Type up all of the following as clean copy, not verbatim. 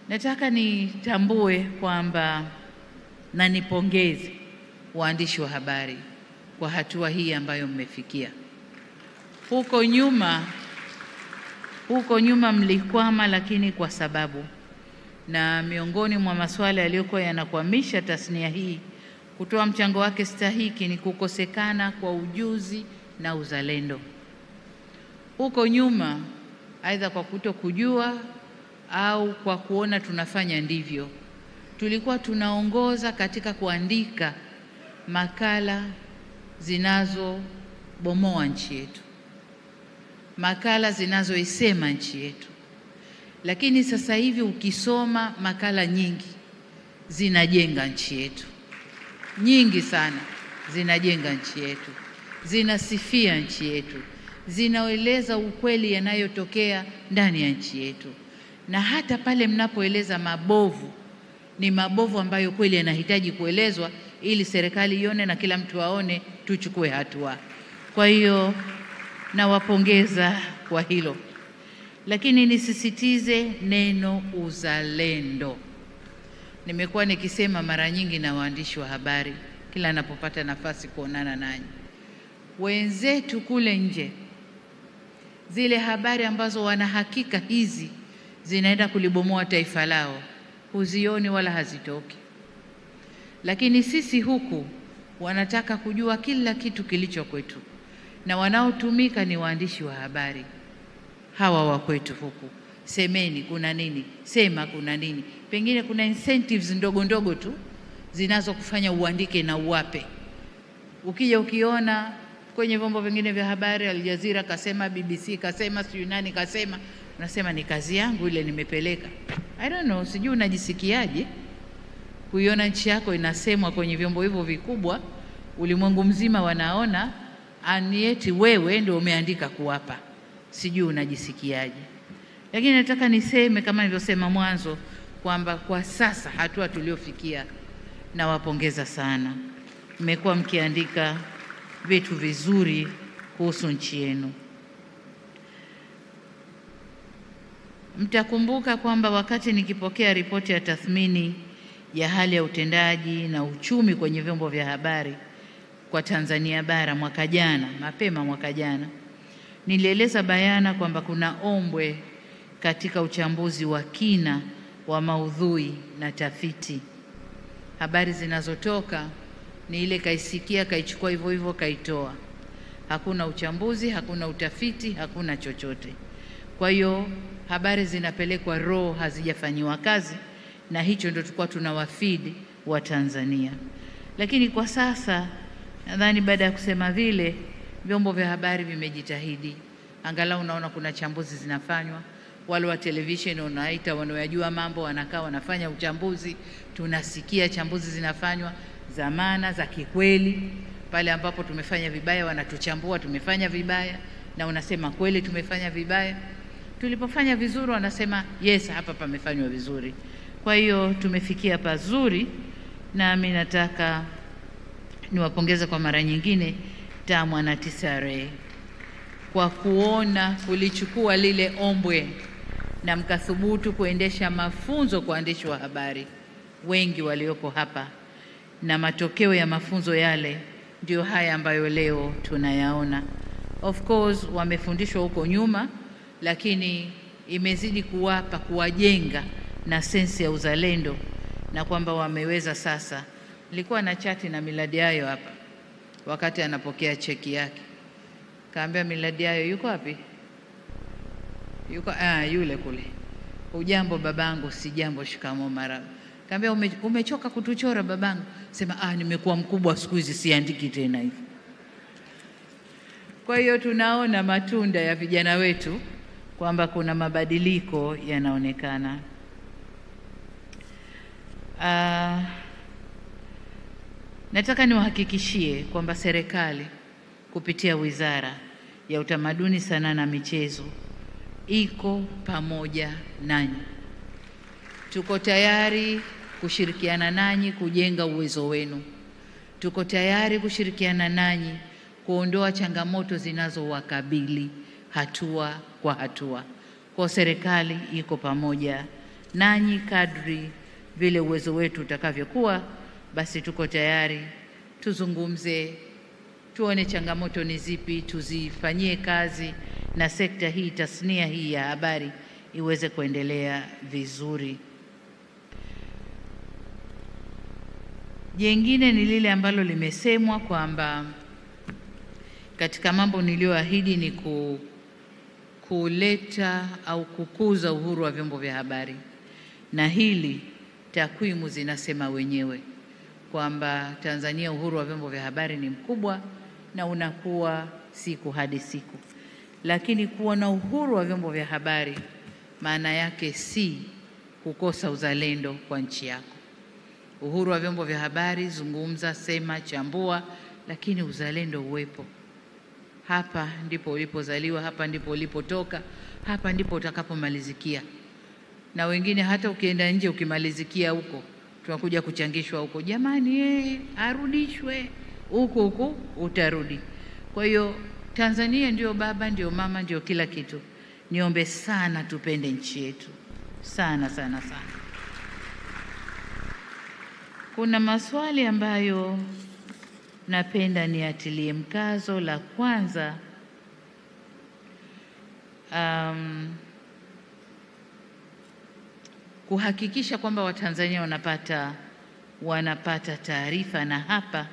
Nataka nitambue kwamba na nipongeze waandishi wa habari kwa hatua hii ambayo mmefikia. Huko nyuma mlikwama, lakini kwa sababu, na miongoni mwa masuala yaliyokuwa yanakwamisha tasnia hii kutoa mchango wake stahiki ni kukosekana kwa ujuzi na uzalendo. Huko nyuma, aidha kwa kutokujua au kwa kuona tunafanya ndivyo, tulikuwa tunaongoza katika kuandika makala zinazobomoa nchi yetu, makala zinazoisema nchi yetu. Lakini sasa hivi ukisoma makala nyingi zinajenga nchi yetu, nyingi sana zinajenga nchi yetu, zinasifia nchi yetu, zinaeleza ukweli yanayotokea ndani ya nchi yetu. Na hata pale mnapoeleza mabovu, ni mabovu ambayo kweli yanahitaji kuelezwa ili serikali ione na kila mtu aone, tuchukue hatua. Kwa hiyo nawapongeza kwa hilo. Lakini nisisitize neno uzalendo. Nimekuwa nikisema mara nyingi na waandishi wa habari kila ninapopata nafasi kuonana nanyi, wenzetu kule nje, zile habari ambazo wanahakika hizi zinaenda kulibomoa taifa lao, huzioni wala hazitoki. Lakini sisi huku wanataka kujua kila kitu kilicho kwetu, na wanaotumika ni waandishi wa habari hawa wa kwetu huku. Semeni kuna nini, sema kuna nini. Pengine kuna incentives ndogo ndogo tu zinazokufanya uandike na uwape. Ukija ukiona kwenye vyombo vingine vya habari, Al Jazeera kasema, BBC kasema, sijui nani kasema, unasema ni kazi yangu ile nimepeleka. I don't know, sijui unajisikiaje kuiona nchi yako inasemwa kwenye vyombo hivyo vikubwa, ulimwengu mzima wanaona, anieti wewe ndio umeandika kuwapa. Sijui unajisikiaje. Lakini nataka niseme kama nilivyosema mwanzo kwamba kwa sasa hatua tuliofikia, na wapongeza sana. Mmekuwa mkiandika vitu vizuri kuhusu nchi yenu. Mtakumbuka kwamba wakati nikipokea ripoti ya tathmini ya hali ya utendaji na uchumi kwenye vyombo vya habari kwa Tanzania bara mwaka jana, mapema mwaka jana, nilieleza bayana kwamba kuna ombwe katika uchambuzi wa kina wa maudhui na tafiti. Habari zinazotoka ni ile kaisikia, kaichukua hivyo hivyo, kaitoa. Hakuna uchambuzi, hakuna utafiti, hakuna chochote. Kwa hiyo habari zinapelekwa raw, hazijafanyiwa kazi, na hicho ndio tulikuwa tunawafeed wa Tanzania. Lakini kwa sasa nadhani baada ya kusema vile, vyombo vya habari vimejitahidi. Angalau unaona kuna chambuzi zinafanywa. Wale wa television unaita wanaojua mambo wanakaa wanafanya uchambuzi, tunasikia chambuzi zinafanywa za maana, za kikweli. Pale ambapo tumefanya vibaya wanatuchambua tumefanya vibaya, na unasema kweli tumefanya vibaya. Tulipofanya vizuri wanasema yes, hapa pamefanywa vizuri. Kwa hiyo tumefikia pazuri, na mimi nataka niwapongeze kwa mara nyingine TAMWA na TCRA kwa kuona kulichukua lile ombwe na mkathubutu kuendesha mafunzo kwa waandishi wa habari wengi walioko hapa, na matokeo ya mafunzo yale ndio haya ambayo leo tunayaona. Of course wamefundishwa huko nyuma, lakini imezidi kuwajenga na sensi ya uzalendo, na kwamba wameweza sasa. Nilikuwa na chati na Millard Ayo hapa wakati anapokea cheki yake. Kaambia Millard Ayo, yuko wapi? Yuko yule kule. Ujambo babangu? Si jambo, shikamo marahaba. Kaambia umechoka kutuchora babangu? Sema nimekuwa mkubwa siku hizi siandiki tena hivi. Kwa hiyo tunaona matunda ya vijana wetu kwamba kuna mabadiliko yanaonekana. Nataka niwahakikishie kwamba serikali kupitia Wizara ya Utamaduni, Sanaa na Michezo iko pamoja nanyi. Tuko tayari kushirikiana nanyi kujenga uwezo wenu. Tuko tayari kushirikiana nanyi kuondoa changamoto zinazowakabili hatua kwa hatua. Kwa serikali iko pamoja nanyi kadri vile uwezo wetu utakavyokuwa, basi tuko tayari tuzungumze, tuone changamoto ni zipi, tuzifanyie kazi na sekta hii, tasnia hii ya habari iweze kuendelea vizuri. Jengine ni lile ambalo limesemwa kwamba katika mambo niliyoahidi ni kuleta au kukuza uhuru wa vyombo vya habari, na hili takwimu zinasema wenyewe kwamba Tanzania uhuru wa vyombo vya habari ni mkubwa na unakuwa siku hadi siku. Lakini kuwa na uhuru wa vyombo vya habari maana yake si kukosa uzalendo kwa nchi yako. Uhuru wa vyombo vya habari, zungumza, sema, chambua, lakini uzalendo uwepo. Hapa ndipo ulipozaliwa, hapa ndipo ulipotoka, hapa ndipo utakapomalizikia. Na wengine hata ukienda nje ukimalizikia huko, tunakuja kuchangishwa huko, jamani arudishwe huko utarudi. Kwa hiyo Tanzania ndio baba, ndio mama, ndio kila kitu. Niombe sana tupende nchi yetu sana sana sana. Kuna maswali ambayo napenda niatilie mkazo. La kwanza, kuhakikisha kwamba Watanzania wanapata taarifa, na hapa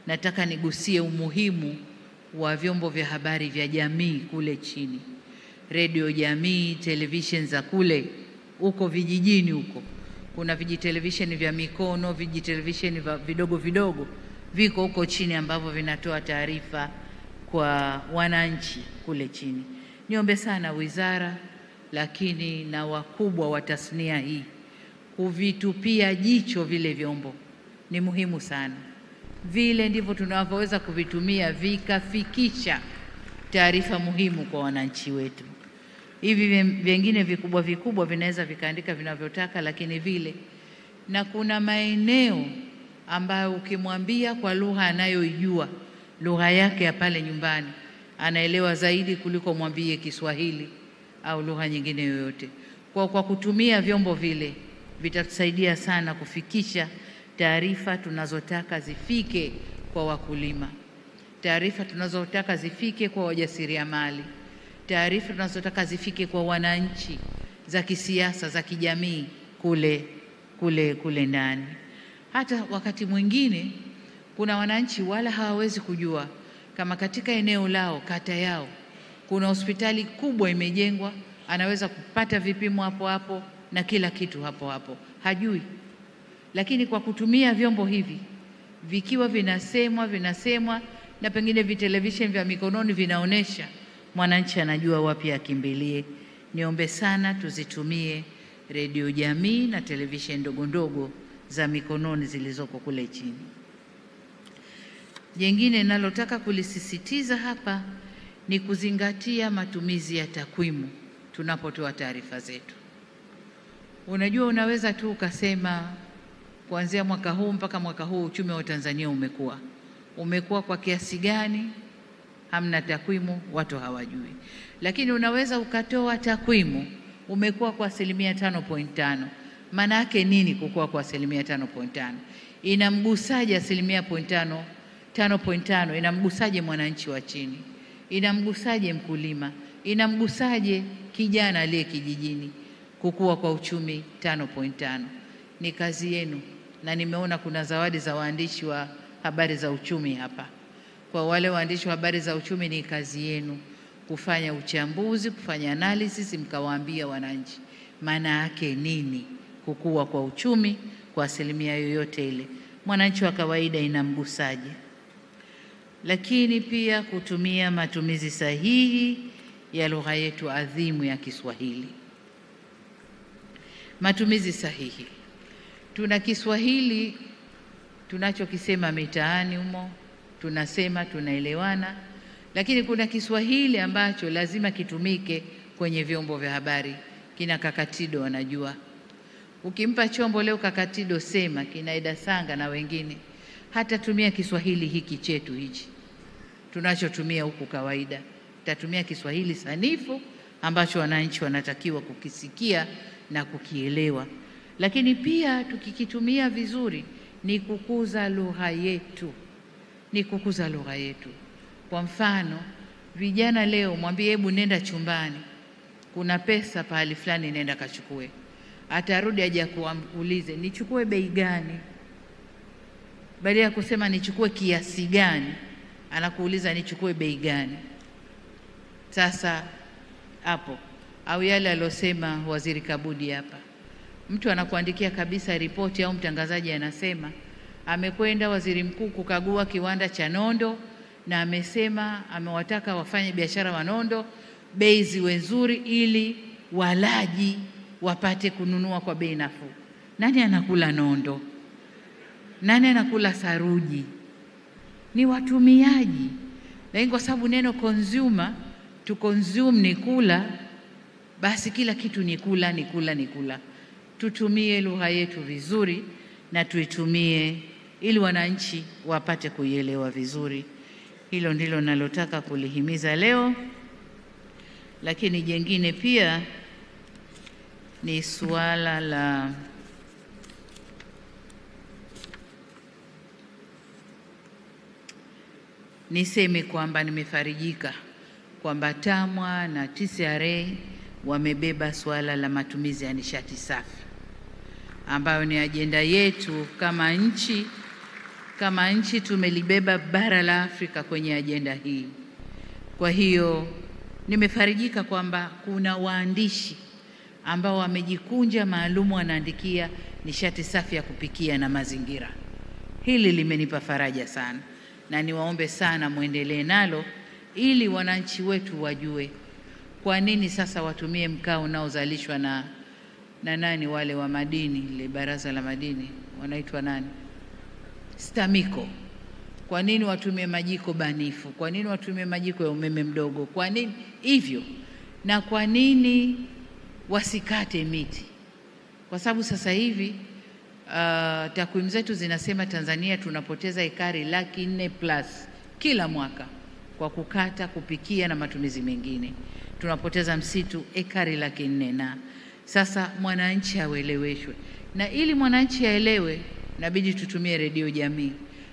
nataka nigusie umuhimu wa vyombo vya habari vya jamii kule chini, redio jamii, television za kule huko vijijini huko. Kuna vijitelevisheni vya mikono, vijitelevisheni vidogo vidogo viko huko chini ambavyo vinatoa taarifa kwa wananchi kule chini. Niombe sana wizara, lakini na wakubwa wa tasnia hii kuvitupia jicho vile vyombo. Ni muhimu sana. Vile ndivyo tunavyoweza kuvitumia vikafikisha taarifa muhimu kwa wananchi wetu. Hivi vingine vikubwa vinaweza vikaandika vinavyotaka, lakini vile, na kuna maeneo ambayo ukimwambia kwa lugha anayoijua, lugha yake ya pale nyumbani, anaelewa zaidi kuliko mwambie Kiswahili au lugha nyingine yoyote. Kwa kutumia vyombo vile vitatusaidia sana kufikisha taarifa tunazotaka zifike kwa wakulima, taarifa tunazotaka zifike kwa wajasiriamali, taarifa tunazotaka zifike kwa wananchi, za kisiasa, za kijamii kule ndani. Hata wakati mwingine kuna wananchi wala hawawezi kujua kama katika eneo lao, kata yao, kuna hospitali kubwa imejengwa, anaweza kupata vipimo hapo hapo na kila kitu hapo hapo, hajui. Lakini kwa kutumia vyombo hivi, vikiwa vinasemwa na pengine vitelevisheni vya mikononi vinaonesha, mwananchi anajua wapi akimbilie. Niombe sana tuzitumie redio jamii na televisheni ndogo za mikononi zilizoko kule chini. Jengine nalotaka kulisisitiza hapa ni kuzingatia matumizi ya takwimu tunapotoa taarifa zetu. Unajua, unaweza tu ukasema kuanzia mwaka huu mpaka mwaka huu uchumi wa Tanzania umekuwa kwa kiasi gani, hamna takwimu, watu hawajui. Lakini unaweza ukatoa takwimu umekuwa kwa 5.5%. Maana yake nini kukua kwa 5.5%? Inamgusaje 5.5? Inamgusaje mwananchi wa chini? Inamgusaje mkulima? Inamgusaje kijana aliye kijijini? Kukua kwa uchumi 5.5 ni kazi yenu, na nimeona kuna zawadi za waandishi wa habari za uchumi hapa. Kwa wale waandishi wa habari za uchumi, ni kazi yenu kufanya uchambuzi, kufanya analysis, mkawaambia wananchi maana yake nini kukua kwa uchumi kwa 1% yoyote ile, mwananchi wa kawaida inamgusaje. Lakini pia kutumia matumizi sahihi ya lugha yetu adhimu ya Kiswahili. Matumizi sahihi. Tuna Kiswahili tunachokisema mitaani humo, tunasema, tunaelewana, lakini kuna Kiswahili ambacho lazima kitumike kwenye vyombo vya habari. Kina Kakatido wanajua. Ukimpa chombo leo Kakatido sema, kina Eda Sanga na wengine, hata tumia Kiswahili hiki chetu hichi tunachotumia huku kawaida. Tatumia Kiswahili sanifu ambacho wananchi wanatakiwa kukisikia na kukielewa. Lakini pia tukikitumia vizuri ni kukuza lugha yetu, ni kukuza lugha yetu. Kwa mfano, vijana leo mwambie hebu nenda chumbani, kuna pesa pahali fulani, nenda kachukue. Atarudi aje kuulize nichukue bei gani, badala ya kusema nichukue kiasi gani, anakuuliza nichukue bei gani. Sasa hapo, au yale alosema Waziri Kabudi hapa, mtu anakuandikia kabisa ripoti au mtangazaji anasema amekwenda waziri mkuu kukagua kiwanda cha nondo na amesema amewataka wafanye biashara wa nondo bei ziwe nzuri ili walaji wapate kununua kwa bei nafuu. Nani anakula nondo? Nani anakula saruji? Ni watumiaji. Lakini kwa sababu neno consumer, to consume ni kula, basi kila kitu ni kula, ni kula, ni kula. Tutumie lugha yetu vizuri na tuitumie ili wananchi wapate kuielewa vizuri. Hilo ndilo nalotaka kulihimiza leo. Lakini jengine pia ni suala la niseme kwamba nimefarijika kwamba TAMWA na TCRA wamebeba suala la matumizi ya nishati safi, ambayo ni ajenda yetu kama nchi. Kama nchi tumelibeba bara la Afrika kwenye ajenda hii. Kwa hiyo nimefarijika kwamba kuna waandishi ambao wamejikunja maalum wanaandikia nishati safi ya kupikia na mazingira. Hili limenipa faraja sana, na niwaombe sana muendelee nalo ili wananchi wetu wajue kwa nini sasa watumie mkaa unaozalishwa na nani wale wa madini, ile baraza la madini wanaitwa nani, STAMICO. Kwa nini watumie majiko banifu? Kwa nini watumie majiko ya umeme mdogo? Kwa nini hivyo? Na kwa nini wasikate miti? Kwa sababu sasa hivi takwimu zetu zinasema Tanzania tunapoteza ekari 400,000+ kila mwaka kwa kukata, kupikia na matumizi mengine. Tunapoteza msitu ekari 400,000. Na sasa mwananchi aeleweshwe, na ili mwananchi aelewe inabidi tutumie redio jamii,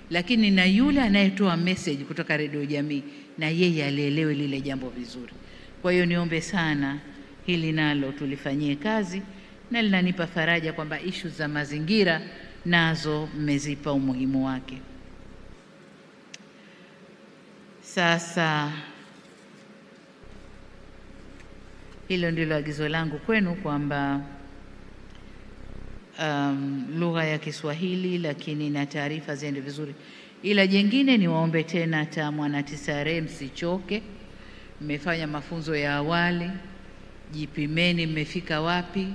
lakini na yule anayetoa message kutoka redio jamii na yeye alielewe lile jambo vizuri. Kwa hiyo niombe sana hili nalo tulifanyie kazi, na linanipa faraja kwamba issue za mazingira nazo mmezipa umuhimu wake. Sasa hilo ndilo agizo langu kwenu kwamba lugha ya Kiswahili lakini na taarifa ziende vizuri. Ila jengine ni waombe tena TAMWA na TCRA msichoke. Mmefanya mafunzo ya awali, jipimeni mmefika wapi,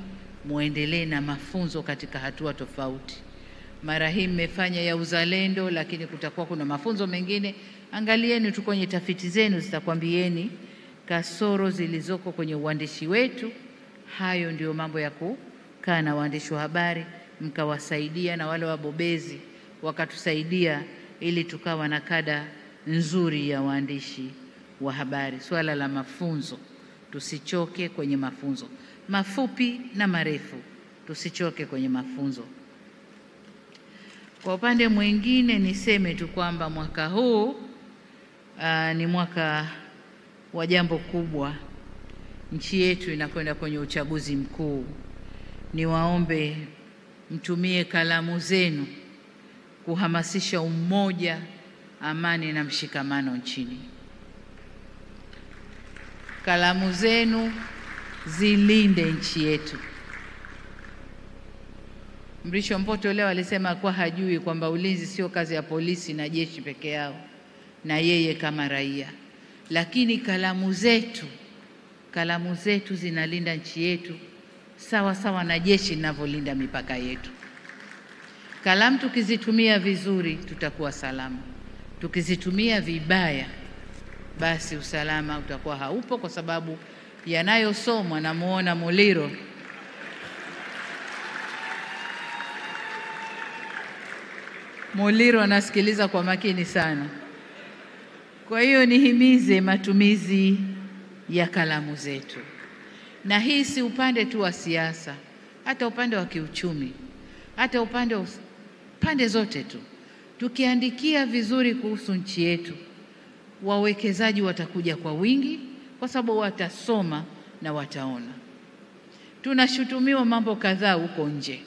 muendelee na mafunzo katika hatua tofauti. Mara hii mmefanya ya uzalendo, lakini kutakuwa kuna mafunzo mengine. Angalieni tu kwenye tafiti zenu, zitakwambieni kasoro zilizoko kwenye uandishi wetu. Hayo ndio mambo ya kukaa na waandishi wa habari mkawasaidia, na wale wabobezi wakatusaidia ili tukawa na kada nzuri ya waandishi wa habari. Swala la mafunzo, tusichoke kwenye mafunzo mafupi na marefu, tusichoke kwenye mafunzo. Kwa upande mwingine niseme tu kwamba mwaka huu ni mwaka wa jambo kubwa. Nchi yetu inakwenda kwenye uchaguzi mkuu. Niwaombe mtumie kalamu zenu kuhamasisha umoja, amani na mshikamano nchini. Kalamu zenu zilinde nchi yetu. Mrisho Mpoto leo alisema kwa hajui kwamba ulinzi sio kazi ya polisi na jeshi peke yao, na yeye kama raia. Lakini kalamu zetu zinalinda nchi yetu sawa sawa na jeshi linavyolinda mipaka yetu. Kalamu tukizitumia vizuri tutakuwa salama. Tukizitumia vibaya basi usalama utakuwa haupo, kwa sababu yanayosomwa. Namuona Muliro anasikiliza kwa makini sana. Kwa hiyo nihimize matumizi ya kalamu zetu, na hii si upande tu wa siasa. hata upande wa kiuchumi, hata upande wa pande zote tu. Tukiandikia vizuri kuhusu nchi yetu, wawekezaji watakuja kwa wingi kwa sababu watasoma na wataona. Tunashutumiwa mambo kadhaa huko nje.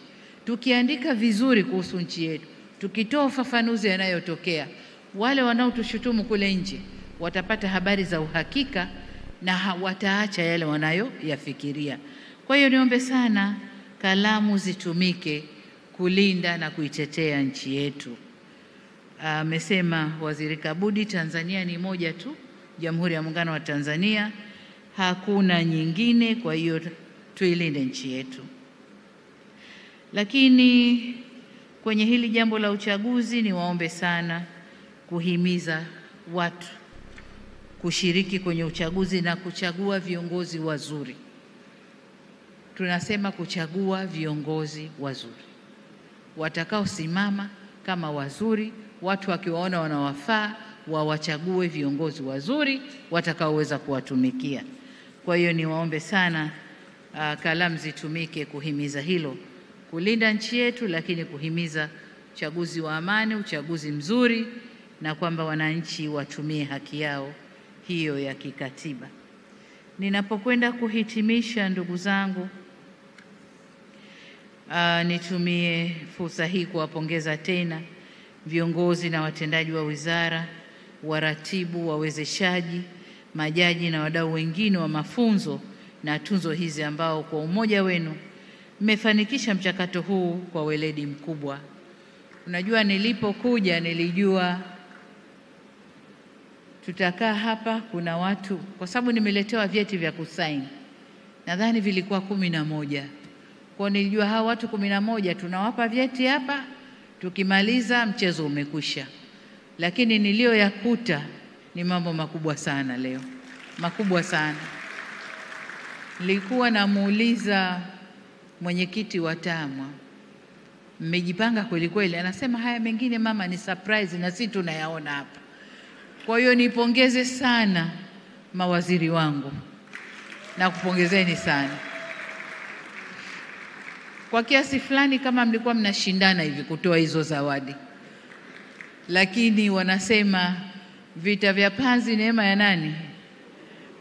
Tukiandika vizuri kuhusu nchi yetu, tukitoa ufafanuzi yanayotokea, wale wanaotushutumu kule nje watapata habari za uhakika na wataacha yale wanayoyafikiria. Kwa hiyo niombe sana kalamu zitumike kulinda na kuitetea nchi yetu. Amesema Waziri Kabudi, Tanzania ni moja tu, Jamhuri ya Muungano wa Tanzania, hakuna nyingine. Kwa hiyo tuilinde nchi yetu. Lakini kwenye hili jambo la uchaguzi, ni waombe sana kuhimiza watu kushiriki kwenye uchaguzi na kuchagua viongozi wazuri. Tunasema kuchagua viongozi wazuri watakaosimama kama wazuri, watu wakiwaona wanawafaa wawachague viongozi wazuri watakaoweza kuwatumikia. Kwa hiyo niwaombe sana kalamu zitumike kuhimiza hilo, kulinda nchi yetu, lakini kuhimiza uchaguzi wa amani, uchaguzi mzuri, na kwamba wananchi watumie haki yao hiyo ya kikatiba. Ninapokwenda kuhitimisha, ndugu zangu, nitumie fursa hii kuwapongeza tena viongozi na watendaji wa wizara, waratibu, wawezeshaji, majaji na wadau wengine wa mafunzo na tunzo hizi ambao kwa umoja wenu mmefanikisha mchakato huu kwa weledi mkubwa. Unajua, nilipokuja nilijua tutakaa hapa kuna watu, kwa sababu nimeletewa vyeti vya kusaini, nadhani vilikuwa 11. Kwa nilijua hawa watu 11 tunawapa vyeti hapa, tukimaliza mchezo umekwisha. Lakini niliyoyakuta ni mambo makubwa sana leo, makubwa sana. Nilikuwa namuuliza mwenyekiti wa TAMWA, mmejipanga kweli kweli? Anasema haya mengine mama ni surprise na sisi tunayaona hapa. Kwa hiyo nipongeze sana mawaziri wangu, na kupongezeni sana. Kwa kiasi fulani kama mlikuwa mnashindana hivi kutoa hizo zawadi, lakini wanasema vita vya panzi neema ya nani?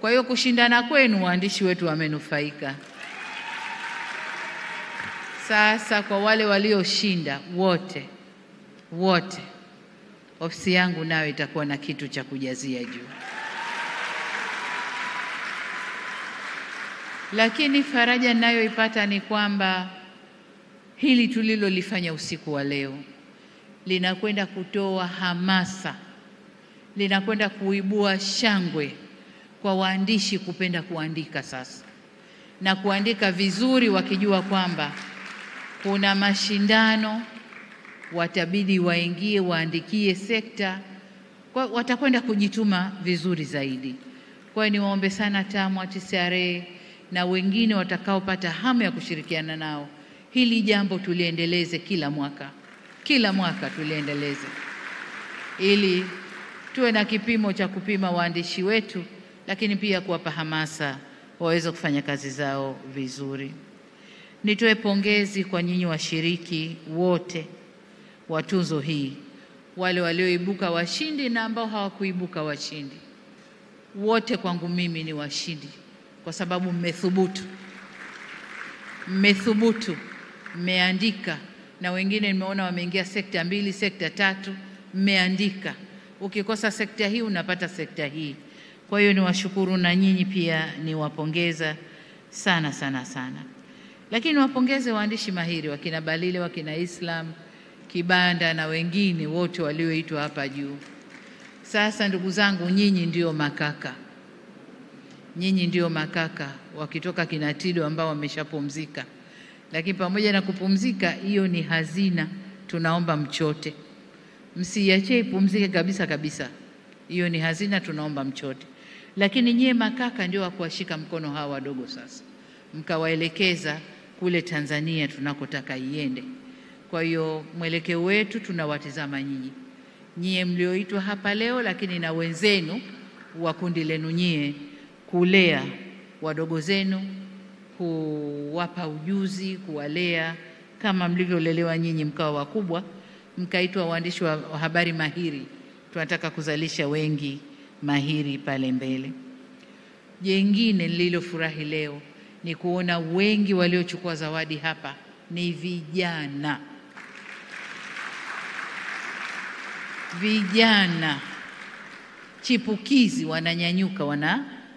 Kwa hiyo kushindana kwenu waandishi wetu wamenufaika. Sasa kwa wale walioshinda wote, ofisi yangu nayo itakuwa na kitu cha kujazia juu. Lakini faraja ninayoipata ni kwamba hili tulilolifanya usiku wa leo linakwenda kutoa hamasa, linakwenda kuibua shangwe kwa waandishi kupenda kuandika sasa, na kuandika vizuri, wakijua kwamba kuna mashindano, watabidi waingie waandikie sekta, kwa watakwenda kujituma vizuri zaidi. Kwa hiyo niwaombe sana TAMWA, TCRA na wengine watakaopata hamu ya kushirikiana nao, hili jambo tuliendeleze kila mwaka tuliendeleze, ili tuwe na kipimo cha kupima waandishi wetu, lakini pia kuwapa hamasa waweze kufanya kazi zao vizuri. Nitoe pongezi kwa nyinyi washiriki wote wa tuzo hii, wale walioibuka washindi na ambao hawakuibuka washindi. Wote kwangu mimi ni washindi, kwa sababu mmethubutu, mmeandika, na wengine nimeona wameingia sekta 2, sekta 3, mmeandika. Ukikosa sekta hii unapata sekta hii. Kwa hiyo niwashukuru, na nyinyi pia niwapongeza sana sana sana. Lakini niwapongeze waandishi mahiri, wakina Balile, wakina Islam Kibanda na wengine wote walioitwa hapa juu. Sasa ndugu zangu, nyinyi ndio makaka wakitoka Kinatido ambao wameshapumzika. Lakini pamoja na kupumzika, hiyo ni hazina, tunaomba mchote. Msiache ipumzike kabisa. Hiyo ni hazina, tunaomba mchote. Lakini nyie makaka ndio wa kuwashika mkono hawa wadogo sasa, mkawaelekeza kule Tanzania tunakotaka iende. Kwa hiyo mwelekeo wetu tunawatizama nyie mlioitwa hapa leo, lakini na wenzenu wa kundi lenu nyie, kulea wadogo zenu, kuwapa ujuzi, kuwalea kama mlivyolelewa nyinyi mkawa wakubwa, mkaitwa waandishi wa habari mahiri. Tunataka kuzalisha wengi mahiri pale mbele. Jengine nililofurahi leo ni kuona wengi waliochukua zawadi hapa ni vijana. Vijana chipukizi wananyanyuka,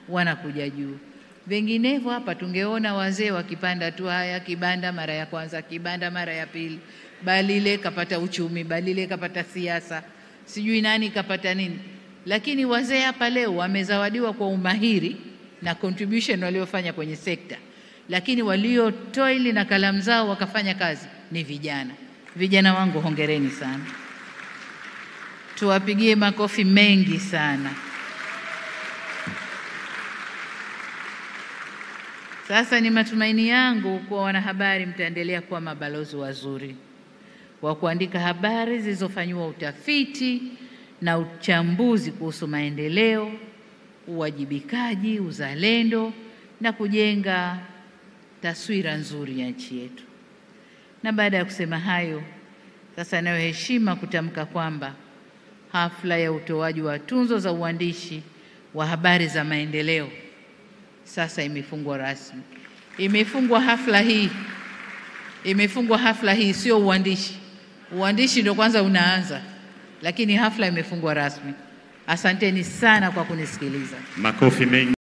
wanakuja juu. Vinginevyo hapa tungeona wazee wakipanda tu, haya kibanda mara ya kwanza, kibanda mara ya pili, balile kapata uchumi, balile kapata siasa, sijui nani kapata nini. Lakini wazee hapa leo wamezawadiwa kwa umahiri na contribution waliofanya kwenye sekta, lakini waliotoili na kalamu zao wakafanya kazi ni vijana. Vijana wangu, hongereni sana, tuwapigie makofi mengi sana. Sasa ni matumaini yangu kuwa wanahabari mtaendelea kuwa mabalozi wazuri wa kuandika habari zilizofanywa utafiti na uchambuzi kuhusu maendeleo, uwajibikaji, uzalendo na kujenga taswira nzuri ya nchi yetu. Na baada ya kusema hayo, sasa nayo heshima kutamka kwamba hafla ya utoaji wa tunzo za uandishi wa habari za maendeleo sasa imefungwa rasmi. Imefungwa hafla hii, sio uandishi. Uandishi ndio kwanza unaanza, lakini hafla imefungwa rasmi. Asanteni sana kwa kunisikiliza. Makofi mengi.